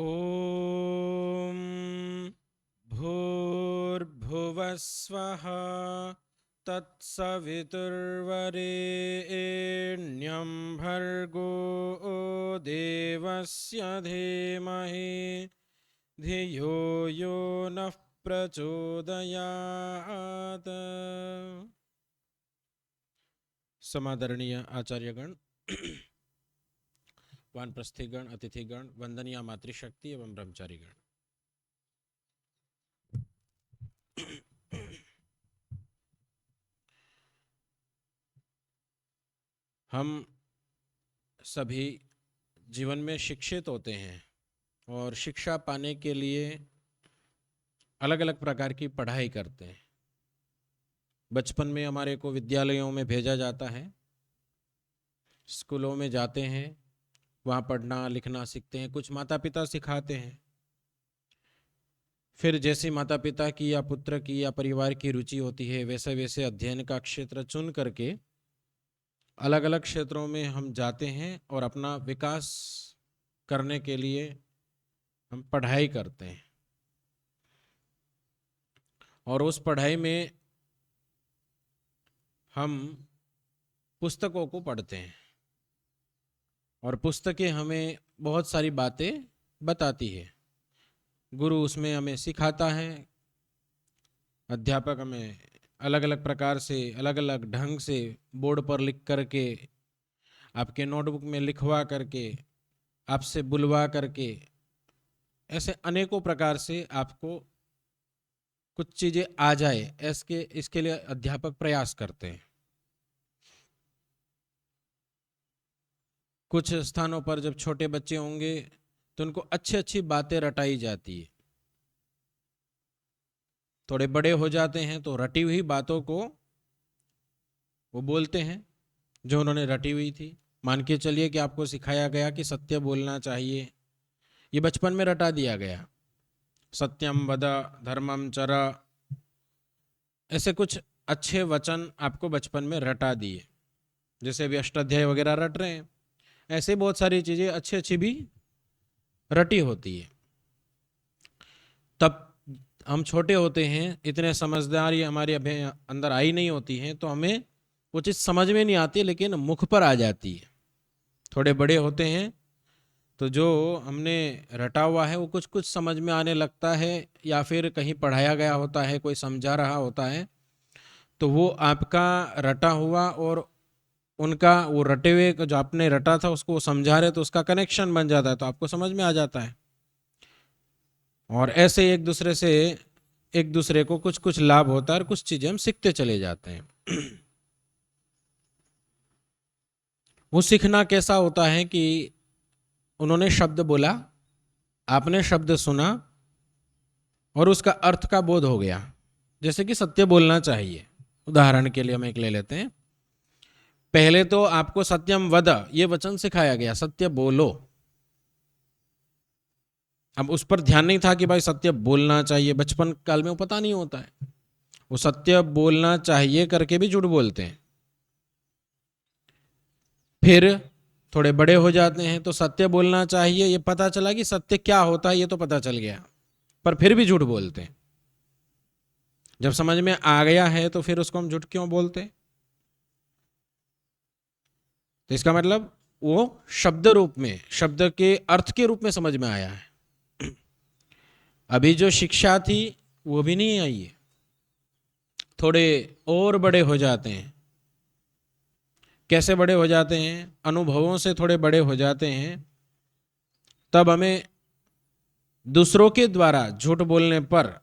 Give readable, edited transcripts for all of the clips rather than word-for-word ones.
ॐ भूर्भुवस्वः तत्सवितुर्वरेण्यं भर्गो देवस्य धीमहि धियो यो नः प्रचोदयात्। समादरणीय आचार्यगण, वानप्रस्थीगण, अतिथिगण, वंदनीय मातृशक्ति एवं ब्रह्मचारीगण, हम सभी जीवन में शिक्षित होते हैं और शिक्षा पाने के लिए अलग अलग प्रकार की पढ़ाई करते हैं। बचपन में हमारे को विद्यालयों में भेजा जाता है, स्कूलों में जाते हैं, वहाँ पढ़ना लिखना सीखते हैं, कुछ माता पिता सिखाते हैं। फिर जैसी माता पिता की या पुत्र की या परिवार की रुचि होती है वैसे वैसे अध्ययन का क्षेत्र चुन करके अलग अलग क्षेत्रों में हम जाते हैं और अपना विकास करने के लिए हम पढ़ाई करते हैं। और उस पढ़ाई में हम पुस्तकों को पढ़ते हैं और पुस्तकें हमें बहुत सारी बातें बताती है। गुरु उसमें हमें सिखाता है, अध्यापक हमें अलग अलग प्रकार से अलग अलग ढंग से बोर्ड पर लिख करके, आपके नोटबुक में लिखवा करके, आपसे बुलवा करके, ऐसे अनेकों प्रकार से आपको कुछ चीजें आ जाए इसके लिए अध्यापक प्रयास करते हैं। कुछ स्थानों पर जब छोटे बच्चे होंगे तो उनको अच्छी अच्छी बातें रटाई जाती है। थोड़े बड़े हो जाते हैं तो रटी हुई बातों को वो बोलते हैं जो उन्होंने रटी हुई थी। मान के चलिए कि आपको सिखाया गया कि सत्य बोलना चाहिए, ये बचपन में रटा दिया गया। सत्यम वद धर्मम चर, ऐसे कुछ अच्छे वचन आपको बचपन में रटा दिए। जैसे अभी अष्टाध्याय वगैरह रट रहे हैं, ऐसे बहुत सारी चीजें अच्छी अच्छी भी रटी होती है। तब हम छोटे होते हैं, इतने समझदारी हमारे अंदर आई नहीं होती है, तो हमें वो चीज़ समझ में नहीं आती, लेकिन मुख पर आ जाती है। थोड़े बड़े होते हैं तो जो हमने रटा हुआ है वो कुछ कुछ समझ में आने लगता है, या फिर कहीं पढ़ाया गया होता है, कोई समझा रहा होता है, तो वो आपका रटा हुआ और उनका वो रटे हुए जो आपने रटा था उसको वो समझा रहे, तो उसका कनेक्शन बन जाता है, तो आपको समझ में आ जाता है। और ऐसे एक दूसरे को कुछ कुछ लाभ होता है और कुछ चीजें हम सीखते चले जाते हैं। वो सीखना कैसा होता है कि उन्होंने शब्द बोला, आपने शब्द सुना और उसका अर्थ का बोध हो गया। जैसे कि सत्य बोलना चाहिए, उदाहरण के लिए हम एक ले लेते हैं। पहले तो आपको सत्यम वद ये वचन सिखाया गया, सत्य बोलो। अब उस पर ध्यान नहीं था कि भाई सत्य बोलना चाहिए, बचपन काल में वो पता नहीं होता है। वो सत्य बोलना चाहिए करके भी झूठ बोलते हैं। फिर थोड़े बड़े हो जाते हैं तो सत्य बोलना चाहिए, ये पता चला कि सत्य क्या होता है ये तो पता चल गया, पर फिर भी झूठ बोलते हैं। जब समझ में आ गया है तो फिर उसको हम झूठ क्यों बोलते हैं? तो इसका मतलब वो शब्द रूप में, शब्द के अर्थ के रूप में समझ में आया है। अभी जो शिक्षा थी वो भी नहीं आई है। थोड़े और बड़े हो जाते हैं। कैसे बड़े हो जाते हैं? अनुभवों से थोड़े बड़े हो जाते हैं, तब हमें दूसरों के द्वारा झूठ बोलने पर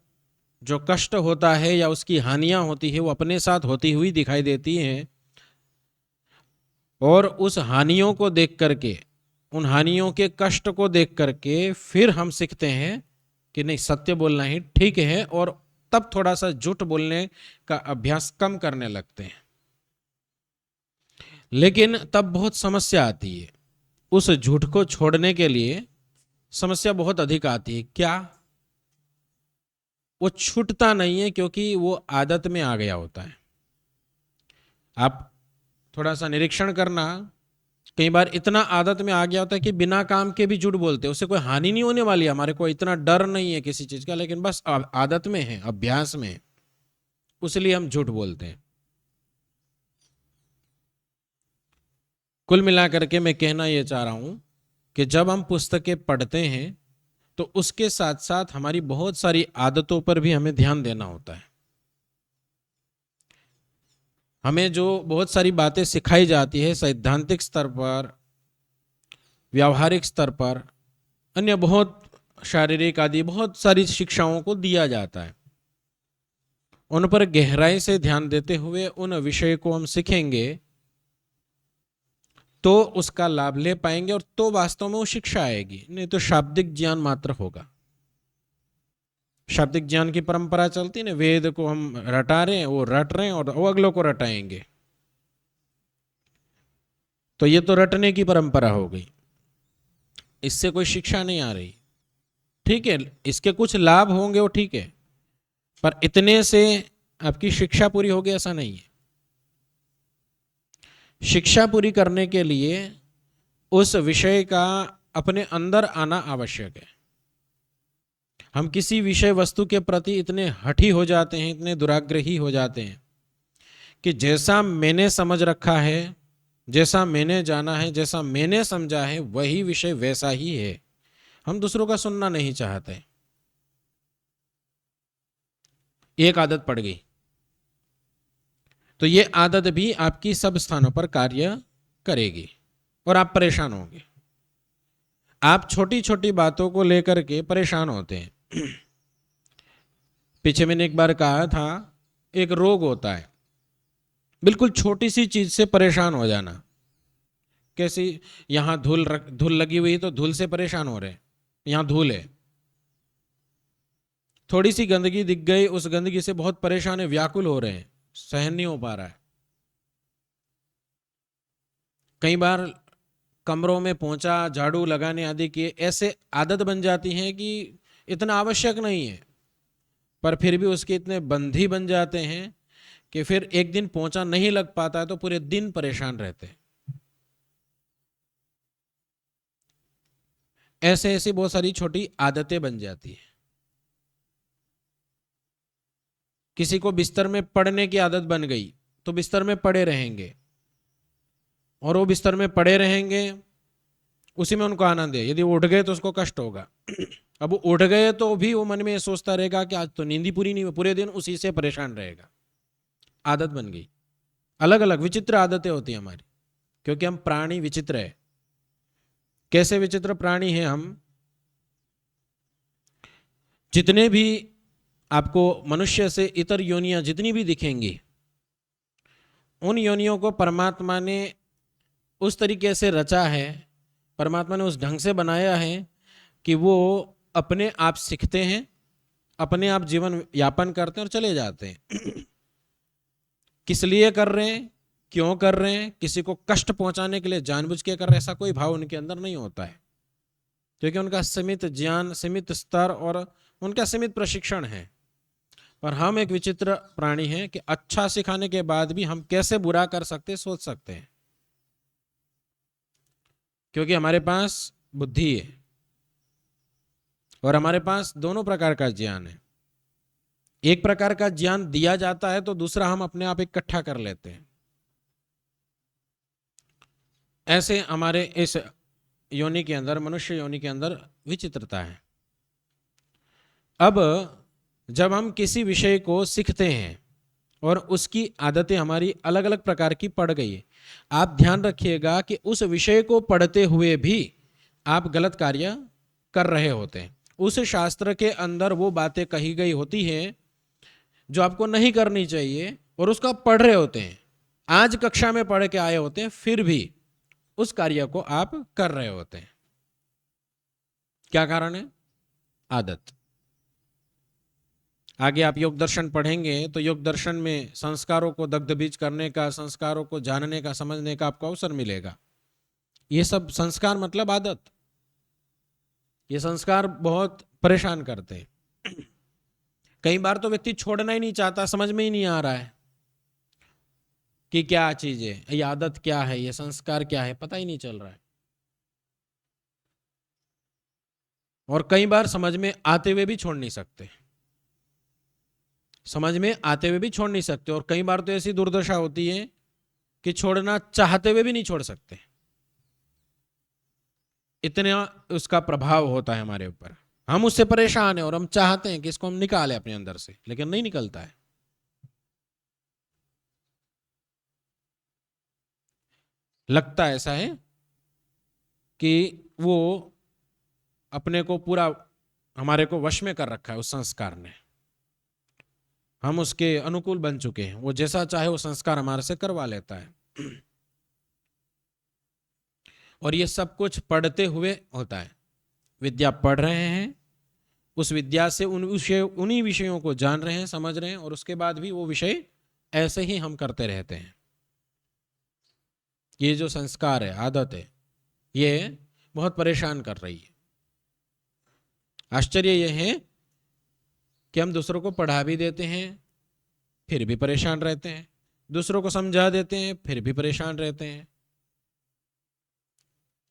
जो कष्ट होता है या उसकी हानियां होती है वो अपने साथ होती हुई दिखाई देती हैं। और उस हानियों को देख करके, उन हानियों के कष्ट को देख करके फिर हम सीखते हैं कि नहीं, सत्य बोलना ही ठीक है, और तब थोड़ा सा झूठ बोलने का अभ्यास कम करने लगते हैं। लेकिन तब बहुत समस्या आती है। उस झूठ को छोड़ने के लिए समस्या बहुत अधिक आती है। क्या? वो छूटता नहीं है, क्योंकि वो आदत में आ गया होता है। आप थोड़ा सा निरीक्षण करना, कई बार इतना आदत में आ गया होता है कि बिना काम के भी झूठ बोलते हैं, उससे कोई हानि नहीं होने वाली, हमारे को इतना डर नहीं है किसी चीज का, लेकिन बस आदत में है, अभ्यास में है, उसलिए हम झूठ बोलते हैं। कुल मिलाकर के मैं कहना यह चाह रहा हूं कि जब हम पुस्तकें पढ़ते हैं तो उसके साथ साथ हमारी बहुत सारी आदतों पर भी हमें ध्यान देना होता है। हमें जो बहुत सारी बातें सिखाई जाती है सैद्धांतिक स्तर पर, व्यावहारिक स्तर पर, अन्य बहुत शारीरिक आदि बहुत सारी शिक्षाओं को दिया जाता है, उन पर गहराई से ध्यान देते हुए उन विषय को हम सीखेंगे तो उसका लाभ ले पाएंगे, और तो वास्तव में वो शिक्षा आएगी, नहीं तो शाब्दिक ज्ञान मात्र होगा। शाब्दिक ज्ञान की परंपरा चलती है, वेद को हम रटा रहे हैं, वो रट रहे हैं और वो अगलों को रटाएंगे, तो ये तो रटने की परंपरा हो गई, इससे कोई शिक्षा नहीं आ रही। ठीक है, इसके कुछ लाभ होंगे वो ठीक है, पर इतने से आपकी शिक्षा पूरी होगी ऐसा नहीं है। शिक्षा पूरी करने के लिए उस विषय का अपने अंदर आना आवश्यक है। हम किसी विषय वस्तु के प्रति इतने हठी हो जाते हैं, इतने दुराग्रही हो जाते हैं कि जैसा मैंने समझ रखा है, जैसा मैंने जाना है, जैसा मैंने समझा है, वही विषय वैसा ही है, हम दूसरों का सुनना नहीं चाहते। एक आदत पड़ गई तो ये आदत भी आपकी सब स्थानों पर कार्य करेगी और आप परेशान होंगे। आप छोटी छोटी बातों को लेकर के परेशान होते हैं। पीछे मैंने एक बार कहा था, एक रोग होता है बिल्कुल छोटी सी चीज से परेशान हो जाना। कैसी? यहां धूल लगी हुई तो धूल से परेशान हो रहे हैं, यहां धूल है, थोड़ी सी गंदगी दिख गई, उस गंदगी से बहुत परेशान है, व्याकुल हो रहे हैं, सहन नहीं हो पा रहा है। कई बार कमरों में पोंछा झाड़ू लगाने आदि की ऐसे आदत बन जाती है कि इतना आवश्यक नहीं है, पर फिर भी उसके इतने बंधी बन जाते हैं कि फिर एक दिन पोंछा नहीं लग पाता है तो पूरे दिन परेशान रहते हैं। ऐसे ऐसी बहुत सारी छोटी आदतें बन जाती है। किसी को बिस्तर में पड़ने की आदत बन गई तो बिस्तर में पड़े रहेंगे, और वो बिस्तर में पड़े रहेंगे, उसी में उनको आनंद है। यदि वो उठ गए तो उसको कष्ट होगा। अब वो उठ गए तो भी वो मन में ये सोचता रहेगा कि आज तो नींद ही पूरी नहीं हुई, पूरे दिन उसी से परेशान रहेगा। आदत बन गई। अलग अलग विचित्र आदतें होती हैं हमारी, क्योंकि हम प्राणी विचित्र है। कैसे विचित्र प्राणी हैं हम? जितने भी आपको मनुष्य से इतर योनियां जितनी भी दिखेंगी, उन योनियों को परमात्मा ने उस तरीके से रचा है, परमात्मा ने उस ढंग से बनाया है कि वो अपने आप सीखते हैं, अपने आप जीवन यापन करते हैं और चले जाते हैं। किस लिए कर रहे हैं, क्यों कर रहे हैं, किसी को कष्ट पहुंचाने के लिए जानबूझ के कर रहे हैं, ऐसा कोई भाव उनके अंदर नहीं होता है, क्योंकि उनका सीमित ज्ञान, सीमित स्तर और उनका सीमित प्रशिक्षण है। पर हम एक विचित्र प्राणी हैं कि अच्छा सिखाने के बाद भी हम कैसे बुरा कर सकते सोच सकते हैं, क्योंकि हमारे पास बुद्धि है और हमारे पास दोनों प्रकार का ज्ञान है। एक प्रकार का ज्ञान दिया जाता है तो दूसरा हम अपने आप इकट्ठा कर लेते हैं। ऐसे हमारे इस योनि के अंदर, मनुष्य योनि के अंदर विचित्रता है। अब जब हम किसी विषय को सीखते हैं और उसकी आदतें हमारी अलग अलग प्रकार की पड़ गई है, आप ध्यान रखिएगा कि उस विषय को पढ़ते हुए भी आप गलत कार्य कर रहे होते हैं। उस शास्त्र के अंदर वो बातें कही गई होती हैं जो आपको नहीं करनी चाहिए, और उसको आप पढ़ रहे होते हैं, आज कक्षा में पढ़ के आए होते हैं, फिर भी उस कार्य को आप कर रहे होते हैं। क्या कारण है? आदत। आगे आप योग दर्शन पढ़ेंगे तो योग दर्शन में संस्कारों को दग्ध बीज करने का, संस्कारों को जानने का, समझने का आपको अवसर मिलेगा। ये सब संस्कार मतलब आदत, ये संस्कार बहुत परेशान करते हैं। कई बार तो व्यक्ति छोड़ना ही नहीं चाहता, समझ में ही नहीं आ रहा है, कि क्या चीज है, ये आदत क्या है, ये संस्कार क्या है, पता ही नहीं चल रहा है। और कई बार समझ में आते हुए भी छोड़ नहीं सकते, समझ में आते हुए भी छोड़ नहीं सकते। और कई बार तो ऐसी दुर्दशा होती है कि छोड़ना चाहते हुए भी नहीं छोड़ सकते, इतना उसका प्रभाव होता है हमारे ऊपर। हम उससे परेशान हैं और हम चाहते हैं कि इसको हम निकालें अपने अंदर से, लेकिन नहीं निकलता है। लगता ऐसा है कि वो अपने को पूरा हमारे को वश में कर रखा है उस संस्कार ने, हम उसके अनुकूल बन चुके हैं, वो जैसा चाहे वो संस्कार हमारे से करवा लेता है। और ये सब कुछ पढ़ते हुए होता है। विद्या पढ़ रहे हैं, उस विद्या से उन्हीं विषयों को जान रहे हैं, समझ रहे हैं, और उसके बाद भी वो विषय ऐसे ही हम करते रहते हैं। ये जो संस्कार है, आदत है, ये बहुत परेशान कर रही है। आश्चर्य यह है कि हम दूसरों को पढ़ा भी देते हैं फिर भी परेशान रहते हैं, दूसरों को समझा देते हैं फिर भी परेशान रहते हैं।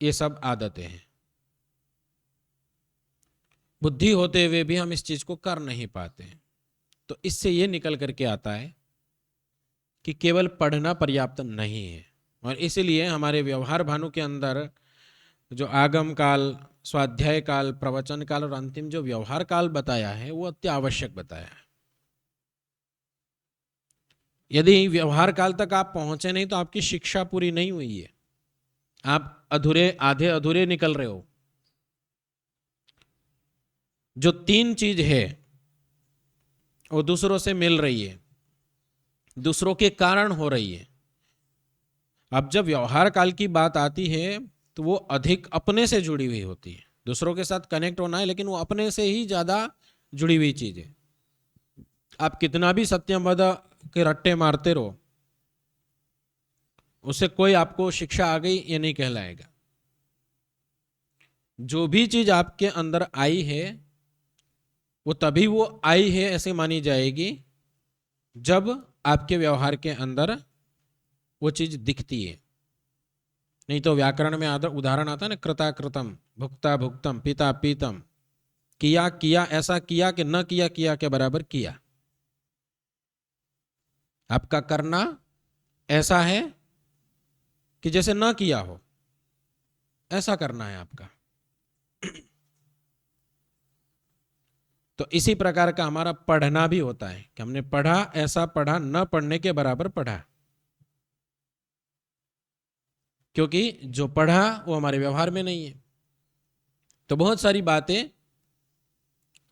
ये सब आदतें हैं। बुद्धि होते हुए भी हम इस चीज को कर नहीं पाते हैं। तो इससे ये निकल करके आता है कि केवल पढ़ना पर्याप्त नहीं है, और इसीलिए हमारे व्यवहार भानु के अंदर जो आगम काल, स्वाध्याय काल, प्रवचन काल और अंतिम जो व्यवहार काल बताया है वो अति आवश्यक बताया है। यदि व्यवहार काल तक आप पहुंचे नहीं तो आपकी शिक्षा पूरी नहीं हुई है, आप अधूरे, आधे अधूरे निकल रहे हो। जो तीन चीज है वो दूसरों से मिल रही है, दूसरों के कारण हो रही है। अब जब व्यवहार काल की बात आती है तो वो अधिक अपने से जुड़ी हुई होती है, दूसरों के साथ कनेक्ट होना है लेकिन वो अपने से ही ज्यादा जुड़ी हुई चीज है। आप कितना भी सत्यमद के रट्टे मारते रहो, उससे कोई आपको शिक्षा आ गई ये नहीं कहलाएगा। जो भी चीज आपके अंदर आई है वो तभी वो आई है ऐसे मानी जाएगी जब आपके व्यवहार के अंदर वो चीज दिखती है। नहीं तो व्याकरण में उदाहरण आता है ना, कृता कृतम, भुक्ता भुक्तम, पिता पीतम, किया किया, ऐसा किया कि न किया किया के बराबर किया। आपका करना ऐसा है कि जैसे न किया हो, ऐसा करना है आपका। तो इसी प्रकार का हमारा पढ़ना भी होता है कि हमने पढ़ा, ऐसा पढ़ा, न पढ़ने के बराबर पढ़ा, क्योंकि जो पढ़ा वो हमारे व्यवहार में नहीं है। तो बहुत सारी बातें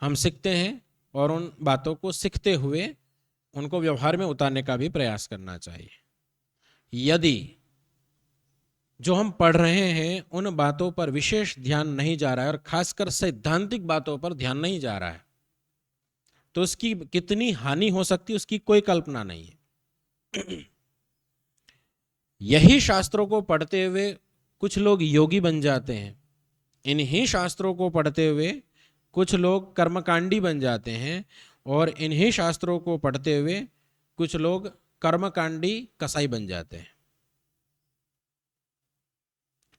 हम सीखते हैं और उन बातों को सीखते हुए उनको व्यवहार में उतारने का भी प्रयास करना चाहिए। यदि जो हम पढ़ रहे हैं उन बातों पर विशेष ध्यान नहीं जा रहा है और खासकर सैद्धांतिक बातों पर ध्यान नहीं जा रहा है तो उसकी कितनी हानि हो सकती है उसकी कोई कल्पना नहीं है। यही शास्त्रों को पढ़ते हुए कुछ लोग योगी बन जाते हैं, इन्हीं शास्त्रों को पढ़ते हुए कुछ लोग कर्मकांडी बन जाते हैं, और इन्हीं शास्त्रों को पढ़ते हुए कुछ लोग कर्मकांडी कसाई बन जाते हैं।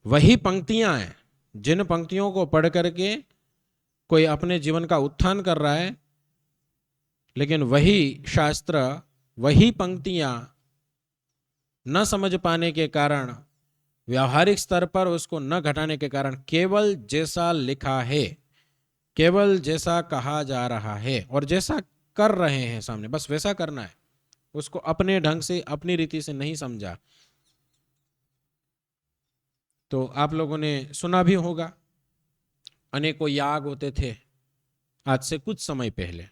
वही पंक्तियां हैं, जिन पंक्तियों को पढ़ करके कोई अपने जीवन का उत्थान कर रहा है, लेकिन वही शास्त्र, वही पंक्तियां न समझ पाने के कारण, व्यावहारिक स्तर पर उसको न घटाने के कारण, केवल जैसा लिखा है, केवल जैसा कहा जा रहा है और जैसा कर रहे हैं सामने, बस वैसा करना है, उसको अपने ढंग से, अपनी रीति से नहीं समझा। तो आप लोगों ने सुना भी होगा, अनेकों याग होते थे आज से कुछ समय पहले,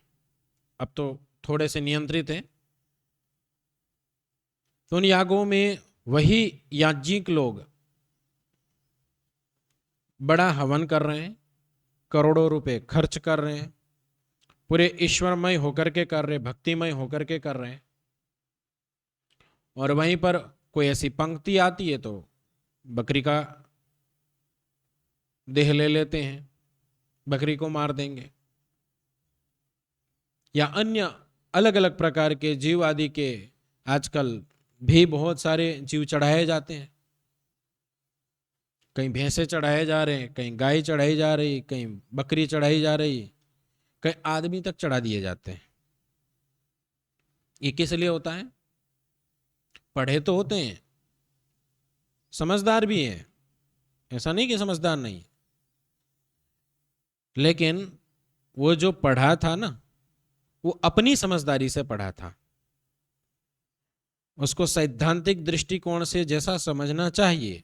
अब तो थोड़े से नियंत्रित हैं। तो उन यागों में वही याज्ञिक लोग बड़ा हवन कर रहे हैं, करोड़ों रुपए खर्च कर रहे हैं, पूरे ईश्वरमय होकर के कर रहे, भक्तिमय होकर के कर रहे हैं, और वहीं पर कोई ऐसी पंक्ति आती है तो बकरी का देह ले लेते हैं, बकरी को मार देंगे, या अन्य अलग अलग प्रकार के जीव आदि के आजकल भी बहुत सारे जीव चढ़ाए जाते हैं। कहीं भैंसे चढ़ाए जा रहे हैं, कहीं गाय चढ़ाई जा रही, कहीं बकरी चढ़ाई जा रही, कहीं आदमी तक चढ़ा दिए जाते हैं। ये किस लिए होता है? पढ़े तो होते हैं, समझदार भी हैं, ऐसा नहीं कि समझदार नहीं, लेकिन वो जो पढ़ा था ना, वो अपनी समझदारी से पढ़ा था। उसको सैद्धांतिक दृष्टिकोण से जैसा समझना चाहिए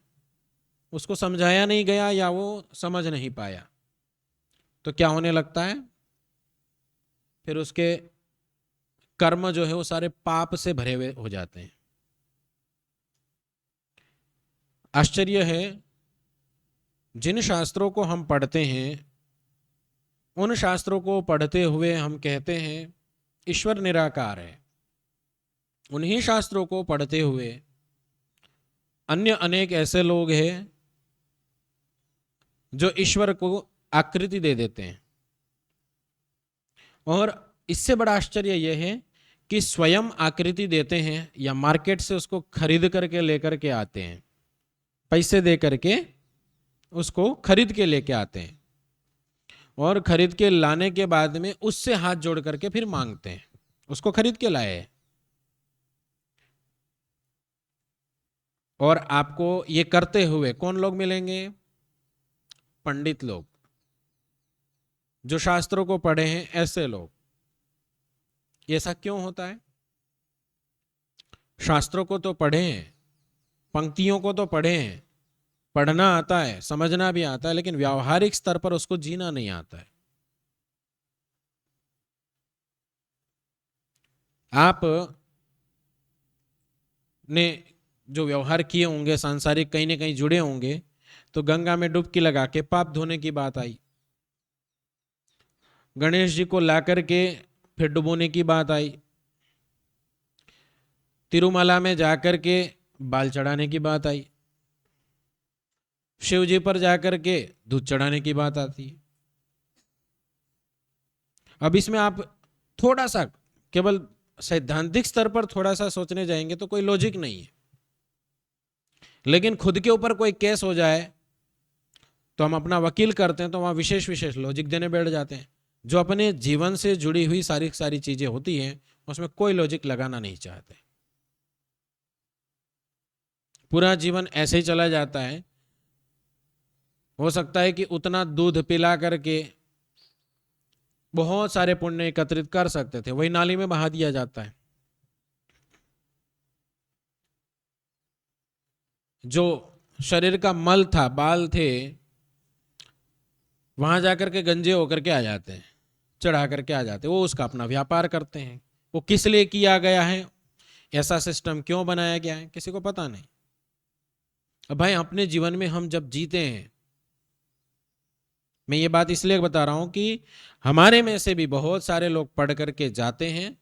उसको समझाया नहीं गया या वो समझ नहीं पाया, तो क्या होने लगता है? फिर उसके कर्म जो है वो सारे पाप से भरे हुए हो जाते हैं। आश्चर्य है, जिन शास्त्रों को हम पढ़ते हैं उन शास्त्रों को पढ़ते हुए हम कहते हैं ईश्वर निराकार है। उन्हीं शास्त्रों को पढ़ते हुए अन्य अनेक ऐसे लोग हैं जो ईश्वर को आकृति दे देते हैं। और इससे बड़ा आश्चर्य यह है कि स्वयं आकृति देते हैं या मार्केट से उसको खरीद करके लेकर के आते हैं, पैसे दे करके उसको खरीद के लेके आते हैं, और खरीद के लाने के बाद में उससे हाथ जोड़ करके फिर मांगते हैं, उसको खरीद के लाए हैं। और आपको ये करते हुए कौन लोग मिलेंगे? पंडित लोग, जो शास्त्रों को पढ़े हैं, ऐसे लोग। ऐसा क्यों होता है? शास्त्रों को तो पढ़े हैं, पंक्तियों को तो पढ़े हैं, पढ़ना आता है, समझना भी आता है, लेकिन व्यावहारिक स्तर पर उसको जीना नहीं आता है। आप ने जो व्यवहार किए होंगे सांसारिक, कहीं ना कहीं जुड़े होंगे, तो गंगा में डुबकी लगा के पाप धोने की बात आई, गणेश जी को ला करके फिर डुबोने की बात आई, तिरुमला में जाकर के बाल चढ़ाने की बात आई, शिव जी पर जाकर के दूध चढ़ाने की बात आती है। अब इसमें आप थोड़ा सा केवल सैद्धांतिक स्तर पर थोड़ा सा सोचने जाएंगे तो कोई लॉजिक नहीं है, लेकिन खुद के ऊपर कोई केस हो जाए तो हम अपना वकील करते हैं, तो वहां विशेष विशेष लॉजिक देने बैठ जाते हैं। जो अपने जीवन से जुड़ी हुई सारी सारी चीजें होती हैं उसमें कोई लॉजिक लगाना नहीं चाहते, पूरा जीवन ऐसे ही चला जाता है। हो सकता है कि उतना दूध पिला करके बहुत सारे पुण्य एकत्रित कर सकते थे, वही नाली में बहा दिया जाता है। जो शरीर का मल था, बाल थे, वहां जाकर के गंजे होकर के आ जाते हैं, चढ़ा करके आ जाते हैं, वो उसका अपना व्यापार करते हैं। वो किस लिए किया गया है, ऐसा सिस्टम क्यों बनाया गया है, किसी को पता नहीं। अब भाई अपने जीवन में हम जब जीते हैं, मैं ये बात इसलिए बता रहा हूं कि हमारे में से भी बहुत सारे लोग पढ़ करके जाते हैं,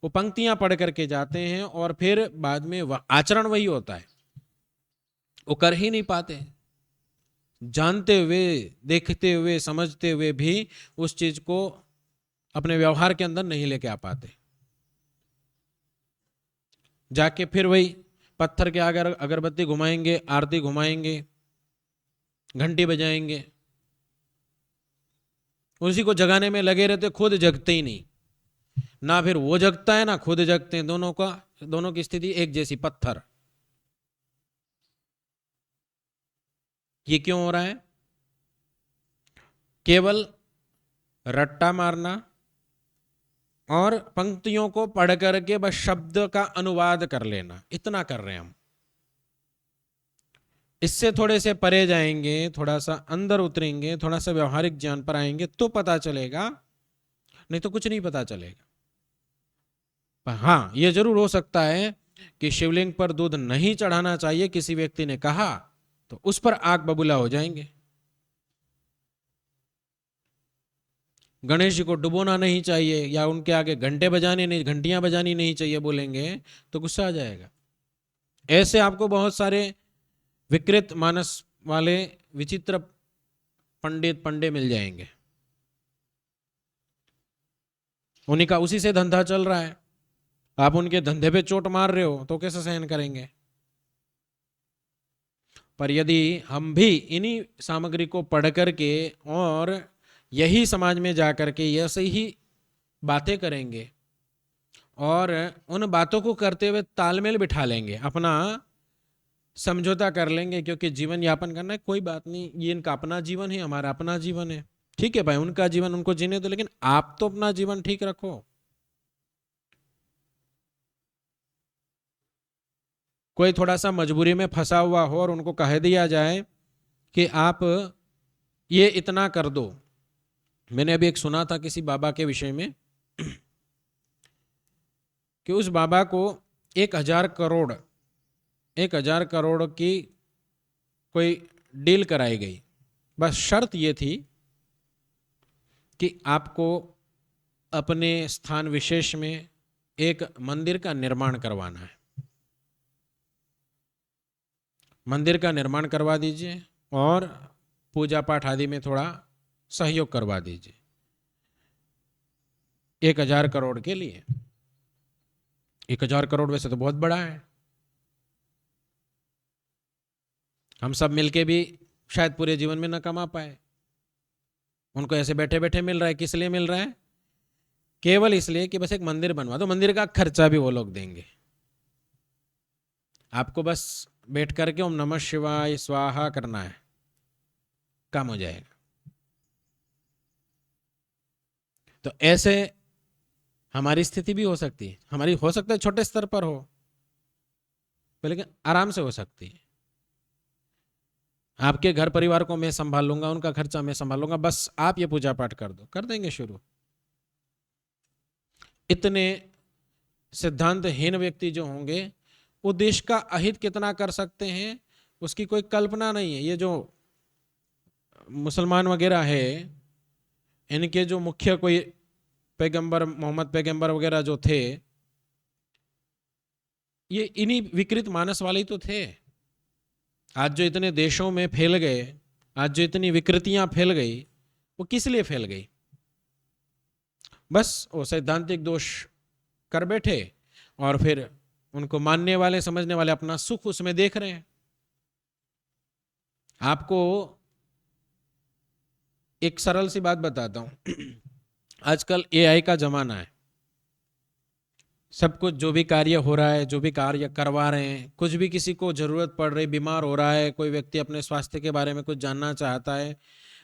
वो पंक्तियां पढ़ करके जाते हैं और फिर बाद में आचरण वही होता है, वो कर ही नहीं पाते, जानते हुए, देखते हुए, समझते हुए भी उस चीज को अपने व्यवहार के अंदर नहीं लेके आ पाते। जाके फिर वही पत्थर के आगे अगरबत्ती घुमाएंगे, आरती घुमाएंगे, घंटी बजाएंगे, उसी को जगाने में लगे रहते, खुद जगते ही नहीं। ना फिर वो जगता है ना खुद जगते हैं, दोनों की स्थिति एक जैसी, पत्थर। ये क्यों हो रहा है? केवल रट्टा मारना और पंक्तियों को पढ़ करके बस शब्द का अनुवाद कर लेना, इतना कर रहे हैं हम। इससे थोड़े से परे जाएंगे, थोड़ा सा अंदर उतरेंगे, थोड़ा सा व्यवहारिक ज्ञान पर आएंगे तो पता चलेगा, नहीं तो कुछ नहीं पता चलेगा। पर हाँ, यह जरूर हो सकता है कि शिवलिंग पर दूध नहीं चढ़ाना चाहिए किसी व्यक्ति ने कहा तो उस पर आग बबूला हो जाएंगे। गणेश जी को डुबोना नहीं चाहिए या उनके आगे घंटियां बजानी नहीं चाहिए बोलेंगे तो गुस्सा आ जाएगा। ऐसे आपको बहुत सारे विकृत मानस वाले विचित्र पंडे मिल जाएंगे, उन्हीं का उसी से धंधा चल रहा है। आप उनके धंधे पे चोट मार रहे हो तो कैसे सहन करेंगे। पर यदि हम भी इन्हीं सामग्री को पढ़ करके और यही समाज में जा करके ऐसे ही बातें करेंगे और उन बातों को करते हुए तालमेल बिठा लेंगे, अपना समझौता कर लेंगे, क्योंकि जीवन यापन करना है, कोई बात नहीं, ये इनका अपना जीवन है, हमारा अपना जीवन है, ठीक है भाई, उनका जीवन उनको जीने दो, लेकिन आप तो अपना जीवन ठीक रखो। कोई थोड़ा सा मजबूरी में फंसा हुआ हो और उनको कह दिया जाए कि आप ये इतना कर दो। मैंने अभी एक सुना था किसी बाबा के विषय में कि उस बाबा को 1,000 करोड़ की कोई डील कराई गई। बस शर्त ये थी कि आपको अपने स्थान विशेष में एक मंदिर का निर्माण करवाना है, मंदिर का निर्माण करवा दीजिए और पूजा पाठ आदि में थोड़ा सहयोग करवा दीजिए 1,000 करोड़ के लिए। 1,000 करोड़ वैसे तो बहुत बड़ा है, हम सब मिलके भी शायद पूरे जीवन में न कमा पाए। उनको ऐसे बैठे बैठे मिल रहा है, किस लिए मिल रहा है? केवल इसलिए कि बस एक मंदिर बनवा दो, मंदिर का खर्चा भी वो लोग देंगे, आपको बस बैठ करके ओम नमः शिवाय स्वाहा करना है, काम हो जाएगा। तो ऐसे हमारी स्थिति भी हो सकती है, हमारी हो सकता है छोटे स्तर पर हो, लेकिन आराम से हो सकती है। आपके घर परिवार को मैं संभाल लूंगा, उनका खर्चा मैं संभाल लूंगा, बस आप ये पूजा पाठ कर दो, कर देंगे शुरू। इतने सिद्धांतहीन व्यक्ति जो होंगे वो देश का अहित कितना कर सकते हैं उसकी कोई कल्पना नहीं है। ये जो मुसलमान वगैरह है, इनके जो मुख्य कोई पैगंबर, मोहम्मद पैगंबर वगैरह जो थे, ये इन्हीं विकृत मानस वाले तो थे। आज जो इतने देशों में फैल गए, आज जो इतनी विकृतियां फैल गई, वो किस लिए फैल गई? बस वो सैद्धांतिक दोष कर बैठे और फिर उनको मानने वाले समझने वाले अपना सुख उसमें देख रहे हैं। आपको एक सरल सी बात बताता हूं। आजकल एआई का जमाना है, सब कुछ जो भी कार्य हो रहा है, जो भी कार्य करवा रहे हैं, कुछ भी किसी को जरूरत पड़ रही, बीमार हो रहा है, कोई व्यक्ति अपने स्वास्थ्य के बारे में कुछ जानना चाहता है,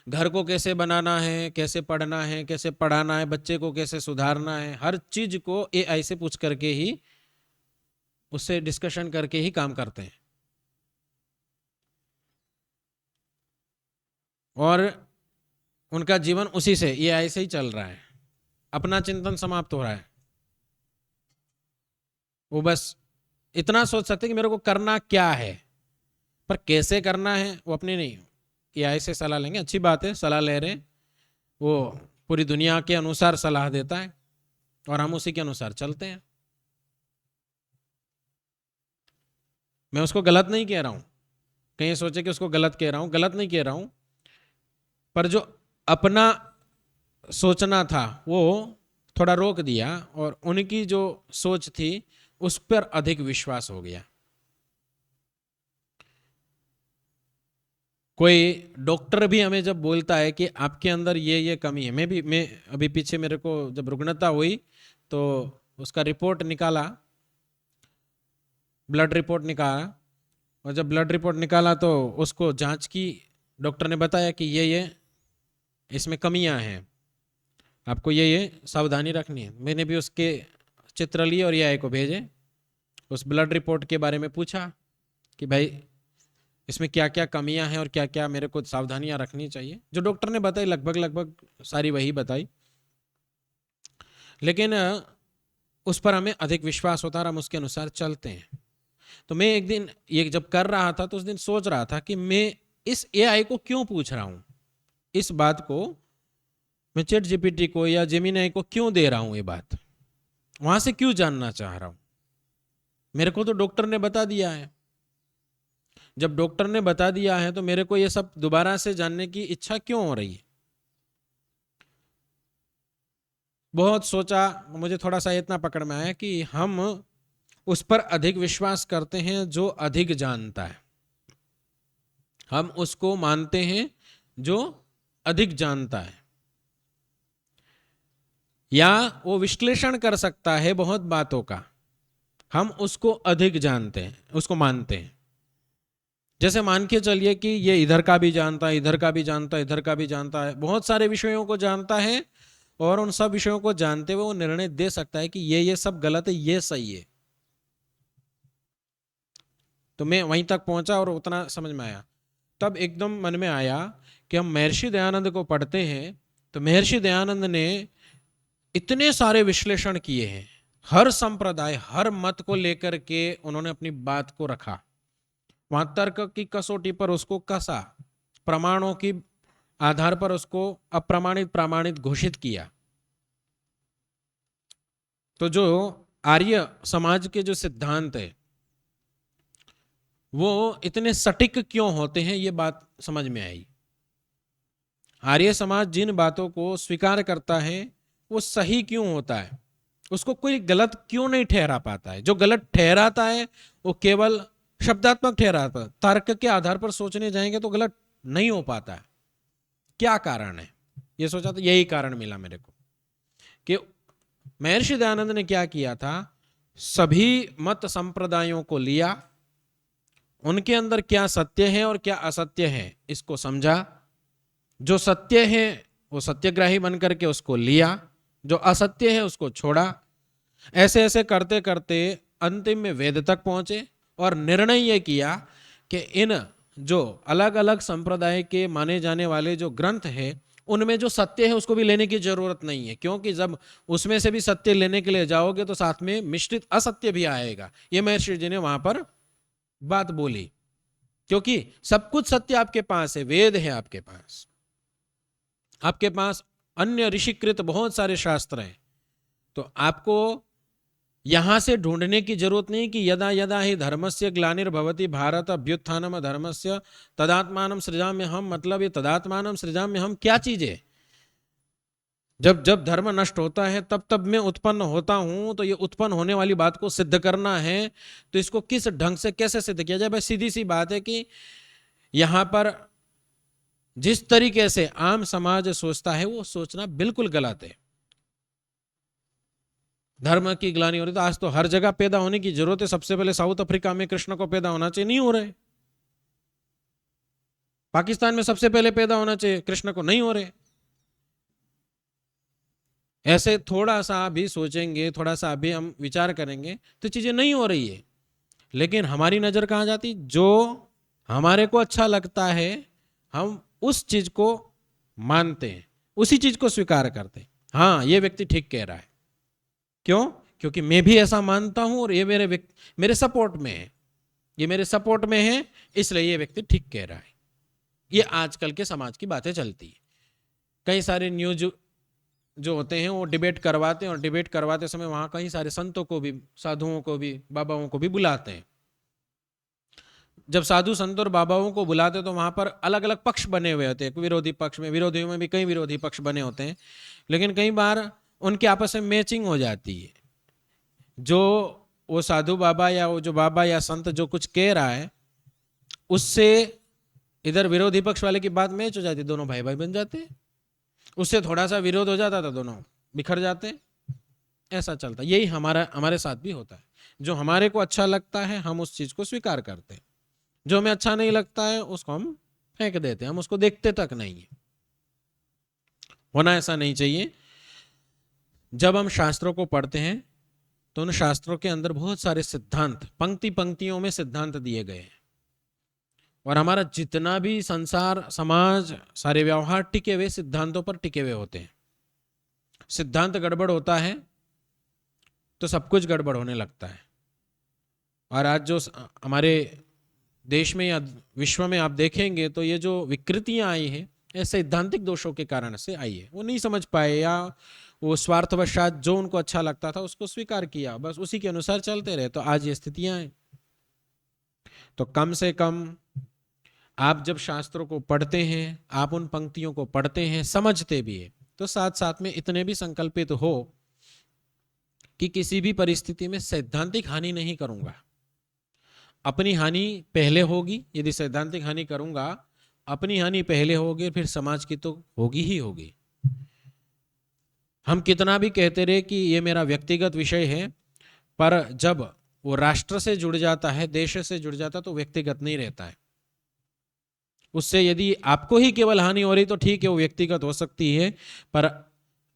घर को कैसे बनाना है, कैसे पढ़ना है, कैसे पढ़ाना है, बच्चे को कैसे सुधारना है, हर चीज को एआई से पूछ करके ही, उससे डिस्कशन करके ही काम करते हैं। और उनका जीवन उसी से, एआई से ही चल रहा है, अपना चिंतन समाप्त हो रहा है। वो बस इतना सोच सकते कि मेरे को करना क्या है, पर कैसे करना है वो अपने नहीं, एआई से सलाह लेंगे। अच्छी बात है, सलाह ले रहे, वो पूरी दुनिया के अनुसार सलाह देता है और हम उसी के अनुसार चलते हैं। मैं उसको गलत नहीं कह रहा हूं, कहीं सोचे कि उसको गलत कह रहा हूं, गलत नहीं कह रहा हूं, पर जो अपना सोचना था वो थोड़ा रोक दिया और उनकी जो सोच थी उस पर अधिक विश्वास हो गया। कोई डॉक्टर भी हमें जब बोलता है कि आपके अंदर ये कमी है, मैं अभी पीछे मेरे को जब रुग्णता हुई तो उसका रिपोर्ट निकाला, ब्लड रिपोर्ट निकाला, और जब ब्लड रिपोर्ट निकाला तो उसको जांच की, डॉक्टर ने बताया कि ये इसमें कमियां हैं, आपको ये सावधानी रखनी है। मैंने भी उसके चित्र लिए और एआई को भेजे, उस ब्लड रिपोर्ट के बारे में पूछा कि भाई इसमें क्या क्या कमियां हैं और क्या क्या मेरे को सावधानियां रखनी चाहिए। जो डॉक्टर ने बताई लगभग सारी वही बताई, लेकिन उस पर हमें अधिक विश्वास होता है और हम उसके अनुसार चलते हैं। तो मैं एक दिन ये जब कर रहा था तो उस दिन सोच रहा था कि मैं इस एआई को क्यों पूछ रहा हूं, इस बात को मैं चैट जीपीटी को या जेमिनी को क्यों दे रहा हूं, ये बात वहां से क्यों जानना चाह रहा हूं? मेरे को तो डॉक्टर ने बता दिया है। जब डॉक्टर ने बता दिया है तो मेरे को ये सब दोबारा से जानने की इच्छा क्यों हो रही है? बहुत सोचा, मुझे थोड़ा सा इतना पकड़ में आया कि हम उस पर अधिक विश्वास करते हैं जो अधिक जानता है। हम उसको मानते हैं जो अधिक जानता है, या वो विश्लेषण कर सकता है बहुत बातों का, हम उसको अधिक जानते हैं, उसको मानते हैं। जैसे मान के चलिए कि ये इधर का भी जानता है, इधर का भी जानता है, इधर का भी जानता है, बहुत सारे विषयों को जानता है, और उन सब विषयों को जानते हुए वो निर्णय दे सकता है कि ये सब गलत है, ये सही है। तो मैं वहीं तक पहुंचा और उतना समझ में आया। तब एकदम मन में आया कि हम महर्षि दयानंद को पढ़ते हैं, तो महर्षि दयानंद ने इतने सारे विश्लेषण किए हैं, हर संप्रदाय, हर मत को लेकर के उन्होंने अपनी बात को रखा, वहां तर्क की कसौटी पर उसको कसा, प्रमाणों की आधार पर उसको अप्रमाणित प्रमाणित घोषित किया। तो जो आर्य समाज के जो सिद्धांत है वो इतने सटीक क्यों होते हैं, ये बात समझ में आई। आर्य समाज जिन बातों को स्वीकार करता है वो सही क्यों होता है, उसको कोई गलत क्यों नहीं ठहरा पाता है। जो गलत ठहराता है वो केवल शब्दात्मक ठहराता है, तर्क के आधार पर सोचने जाएंगे तो गलत नहीं हो पाता है। क्या कारण है, ये सोचा तो यही कारण मिला मेरे को कि महर्षि दयानंद ने क्या किया था, सभी मत संप्रदायों को लिया, उनके अंदर क्या सत्य है और क्या असत्य है इसको समझा, जो सत्य है वो सत्यग्राही बन करके उसको लिया, जो असत्य है उसको छोड़ा। ऐसे ऐसे करते करते अंतिम में वेद तक पहुंचे और निर्णय यह किया कि इन जो अलग अलग संप्रदाय के माने जाने वाले जो ग्रंथ है उनमें जो सत्य है उसको भी लेने की जरूरत नहीं है, क्योंकि जब उसमें से भी सत्य लेने के लिए जाओगे तो साथ में मिश्रित असत्य भी आएगा। ये महर्षि जी ने वहां पर बात बोली, क्योंकि सब कुछ सत्य आपके पास है, वेद है आपके पास, आपके पास अन्य ऋषिकृत बहुत सारे शास्त्र हैं, तो आपको यहां से ढूंढने की जरूरत नहीं कि यदा यदा ही धर्मस्य ग्लानिर्भवति भारत अभ्युत्थानम धर्मस्य तदात्मानं सृजाम्यहम्, मतलब ये तदात्मानं सृजाम्यहम् क्या चीज है। जब जब धर्म नष्ट होता है तब तब मैं उत्पन्न होता हूं, तो ये उत्पन्न होने वाली बात को सिद्ध करना है, तो इसको किस ढंग से कैसे सिद्ध किया जाए। भाई सीधी सी बात है कि यहां पर जिस तरीके से आम समाज सोचता है वो सोचना बिल्कुल गलत है। धर्म की ग्लानि हो रही, तो आज तो हर जगह पैदा होने की जरूरत है। सबसे पहले साउथ अफ्रीका में कृष्ण को पैदा होना चाहिए, नहीं हो रहे। पाकिस्तान में सबसे पहले पैदा होना चाहिए, कृष्ण को नहीं हो रहे। ऐसे थोड़ा सा अभी सोचेंगे, थोड़ा सा अभी हम विचार करेंगे तो चीजें नहीं हो रही है। लेकिन हमारी नजर कहां जाती, जो हमारे को अच्छा लगता है हम उस चीज को मानते हैं, उसी चीज को स्वीकार करते हैं। हाँ ये व्यक्ति ठीक कह रहा है, क्यों, क्योंकि मैं भी ऐसा मानता हूं और ये मेरे सपोर्ट में है, ये मेरे सपोर्ट में है, इसलिए ये व्यक्ति ठीक कह रहा है। ये आजकल के समाज की बातें चलती है। कई सारे न्यूज जो होते हैं वो डिबेट करवाते हैं, और डिबेट करवाते समय वहां कई सारे संतों को भी, साधुओं को भी, बाबाओं को भी बुलाते हैं। जब साधु संत और बाबाओं को बुलाते तो वहां पर अलग अलग पक्ष बने हुए होते हैं, विरोधी पक्ष में, विरोधियों में भी कई विरोधी पक्ष बने होते हैं, लेकिन कई बार उनके आपस में मैचिंग हो जाती है। जो वो साधु बाबा या वो जो बाबा या संत जो कुछ कह रहा है उससे इधर विरोधी पक्ष वाले की बात मैच हो जाती, दोनों भाई भाई बन जाते। उससे थोड़ा सा विरोध हो जाता था, दोनों बिखर जाते। ऐसा चलता, यही हमारे साथ भी होता है। जो हमारे को अच्छा लगता है हम उस चीज को स्वीकार करते हैं, जो हमें अच्छा नहीं लगता है उसको हम फेंक देते हैं, हम उसको देखते तक नहीं है। होना ऐसा नहीं चाहिए। जब हम शास्त्रों को पढ़ते हैं तो उन शास्त्रों के अंदर बहुत सारे सिद्धांत पंक्ति पंक्तियों में सिद्धांत दिए गए हैं, और हमारा जितना भी संसार समाज सारे व्यवहार टिके हुए सिद्धांतों पर टिके हुए होते हैं। सिद्धांत गड़बड़ होता है तो सब कुछ गड़बड़ होने लगता है। और आज जो हमारे देश में या विश्व में आप देखेंगे तो ये जो विकृतियां आई है ये सैद्धांतिक दोषों के कारण से आई है। वो नहीं समझ पाए, या वो स्वार्थवशात जो उनको अच्छा लगता था उसको स्वीकार किया, बस उसी के अनुसार चलते रहे, तो आज ये स्थितियां हैं। तो कम से कम आप जब शास्त्रों को पढ़ते हैं, आप उन पंक्तियों को पढ़ते हैं, समझते भी है, तो साथ साथ में इतने भी संकल्पित हो कि किसी भी परिस्थिति में सैद्धांतिक हानि नहीं करूंगा। अपनी हानि पहले होगी, यदि सैद्धांतिक हानि करूंगा अपनी हानि पहले होगी, फिर समाज की तो होगी ही होगी। हम कितना भी कहते रहे कि ये मेरा व्यक्तिगत विषय है, पर जब वो राष्ट्र से जुड़ जाता है, देश से जुड़ जाता है, तो व्यक्तिगत नहीं रहता है। उससे यदि आपको ही केवल हानि हो रही तो ठीक है, वो व्यक्तिगत हो सकती है, पर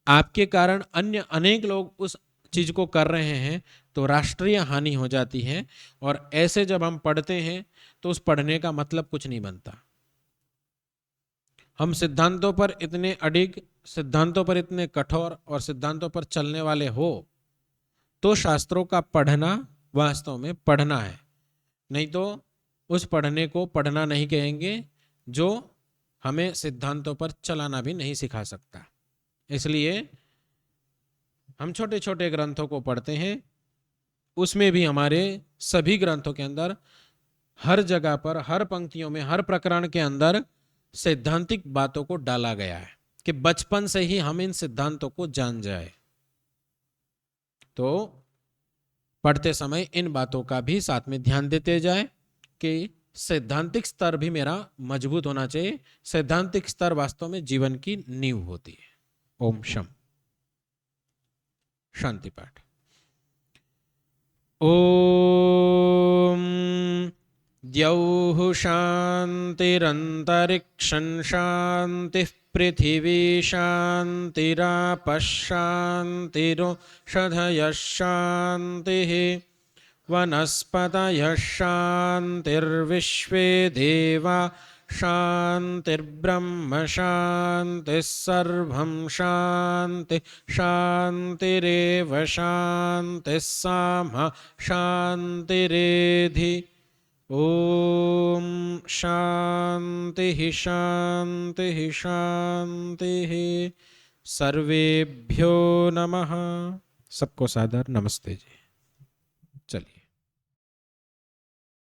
आपके कारण अन्य अनेक लोग उस चीज को कर रहे हैं तो राष्ट्रीय हानि हो जाती है। और ऐसे जब हम पढ़ते हैं तो उस पढ़ने का मतलब कुछ नहीं बनता। हम सिद्धांतों पर इतने अडिग, सिद्धांतों पर इतने कठोर और सिद्धांतों पर चलने वाले हो तो शास्त्रों का पढ़ना वास्तव में पढ़ना है, नहीं तो उस पढ़ने को पढ़ना नहीं कहेंगे जो हमें सिद्धांतों पर चलाना भी नहीं सिखा सकता। इसलिए हम छोटे छोटे ग्रंथों को पढ़ते हैं, उसमें भी हमारे सभी ग्रंथों के अंदर हर जगह पर, हर पंक्तियों में, हर प्रकरण के अंदर सैद्धांतिक बातों को डाला गया है कि बचपन से ही हम इन सिद्धांतों को जान जाए। तो पढ़ते समय इन बातों का भी साथ में ध्यान देते जाए कि सैद्धांतिक स्तर भी मेरा मजबूत होना चाहिए। सैद्धांतिक स्तर वास्तव में जीवन की नींव होती है। ओम शम शांति पाठ। ओम द्यौः शान्तिरन्तरिक्षं शान्तिः पृथिवी शान्तिरापः शान्तिरोषधयः शान्तिः वनस्पतयः शान्तिर्विश्वे देवा शान्तिर्ब्रह्म शान्तिः सर्वं शान्ति शान्तिरेव शान्तिः सामा शान्तिरेधि। ओम शांति शांति शांति। सर्वेभ्यो नमः। सबको सादर नमस्ते जी। चलिए।